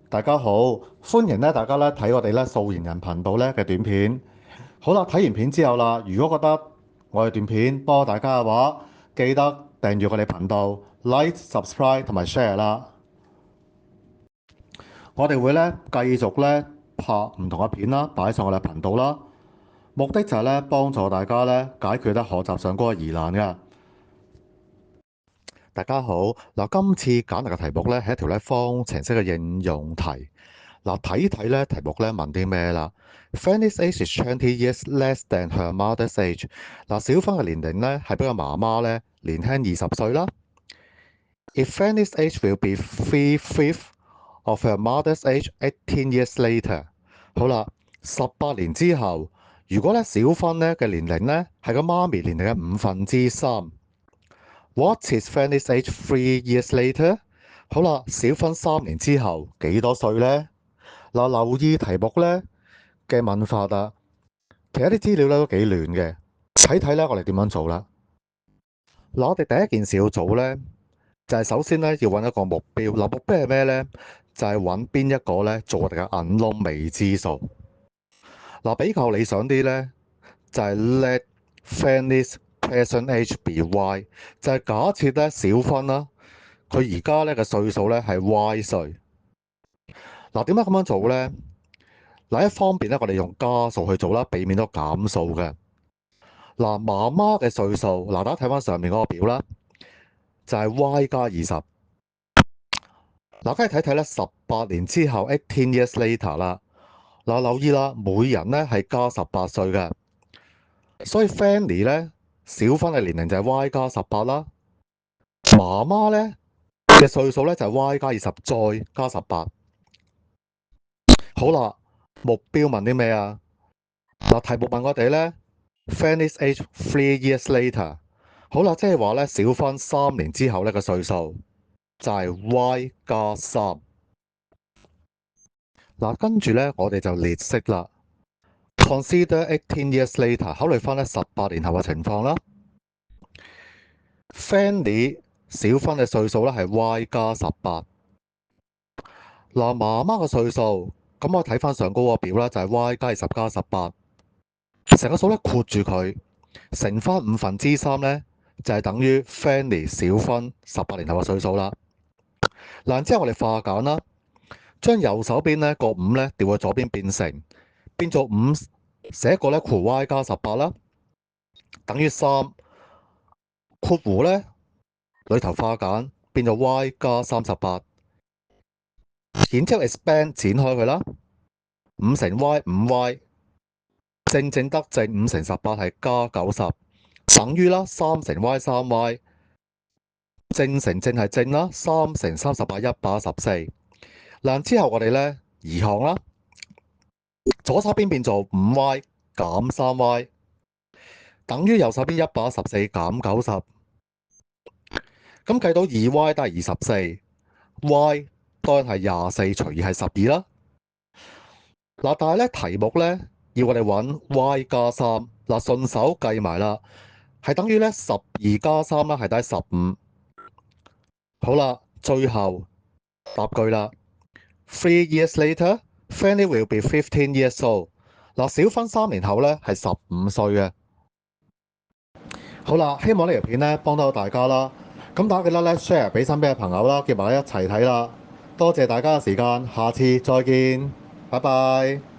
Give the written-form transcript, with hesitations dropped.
大家好，歡迎大家睇我哋素顏人頻道嘅短片。好啦，睇完片之後啦，如果覺得我哋短片幫到大家嘅話，記得訂閱我哋頻道、like、subscribe 同埋 share 啦。我哋會繼續拍唔同嘅片啦，擺上我哋頻道啦。目的就係幫助大家解決學習上嗰個疑難嘅。大家好，嗱，今次揀嚟嘅題目係一條方程式嘅應用題。嗱，睇睇題目問啲咩啦？Fanny's age is 20 years less than her mother's age。嗱，小芬嘅年齡係比佢媽媽年輕20歲啦。If Fanny's age will be 3/5 of her mother's age 18 years later。好啦，18年之後，如果小芬嘅年齡係個媽咪年齡嘅3/5。What is Fanny's age 3 years later？好啦，小芬3年之後幾多歲呢？嗱，留意題目嘅問法啊，其實啲資料都幾亂嘅，睇睇我哋點樣做啦。嗱，我哋第一件事要做就係首先要揾一個目標。嗱，目標係咩呢？就係揾邊一個做我哋嘅 unknown 未知數。嗱，比較理想啲就係 let Fanny's present age be y， 就係假設小芬啦，佢而家嘅歲數係 y 歲。嗱，點解咁樣做呢？嗱，一方面我哋用加數去做啦，避免咗減數嘅。嗱，媽媽嘅歲數，嗱，大家睇翻上面嗰個表啦，就係 y 加20。嗱，跟住睇睇18年之後 18 years later 啦。嗱，留意啦，每人係加18歲嘅，所以 Fanny 小芬嘅年齡就係 y 加18啦。媽媽嘅歲數就係 y 加20再加18。好啦，目標問啲咩啊？嗱，題目問我哋Fanny's age 3 years later。好啦，即係話小芬3年之後嘅歲數就係 y 加3。嗱，跟住我哋就列式啦。Consider 18 years later， 考慮翻18年後嘅情況啦。Fanny 小芬嘅歲數係 y 加18。嗱，媽媽嘅歲數，咁我睇翻上高個表啦，就係 y 加20加18。成個數括住佢，乘翻3/5就係等於 Fanny 小芬18年後嘅歲數啦。嗱，之後我哋化簡啦，將右手邊個5調去左邊變做5，寫個括弧 y 加18啦，等於3，括弧裏頭化簡變做 y 加38，然之後 expand 展開佢啦，5乘 y 5y， 正正得正5乘18係加90，等於啦3乘 y 3y， 正乘正係正啦，3乘38 114。嗱，之後我哋移項啦，左手邊變做 5y 減 3y， 等於右手邊114減90。咁計到 2y 都係24，y 當然係24除2係12啦。嗱，但係題目要我哋揾 y 加3，嗱，順手計埋啦，係等於12加3啦，係等於15。好啦，最後答句啦。3 years later, Fanny will be 15 years old。嗱，小芬3年後係15歲嘅。好啦，希望呢條片幫到大家啦。咁大家記得share 俾身邊嘅朋友啦，叫埋一齊睇啦。多謝大家嘅時間，下次再見，拜拜。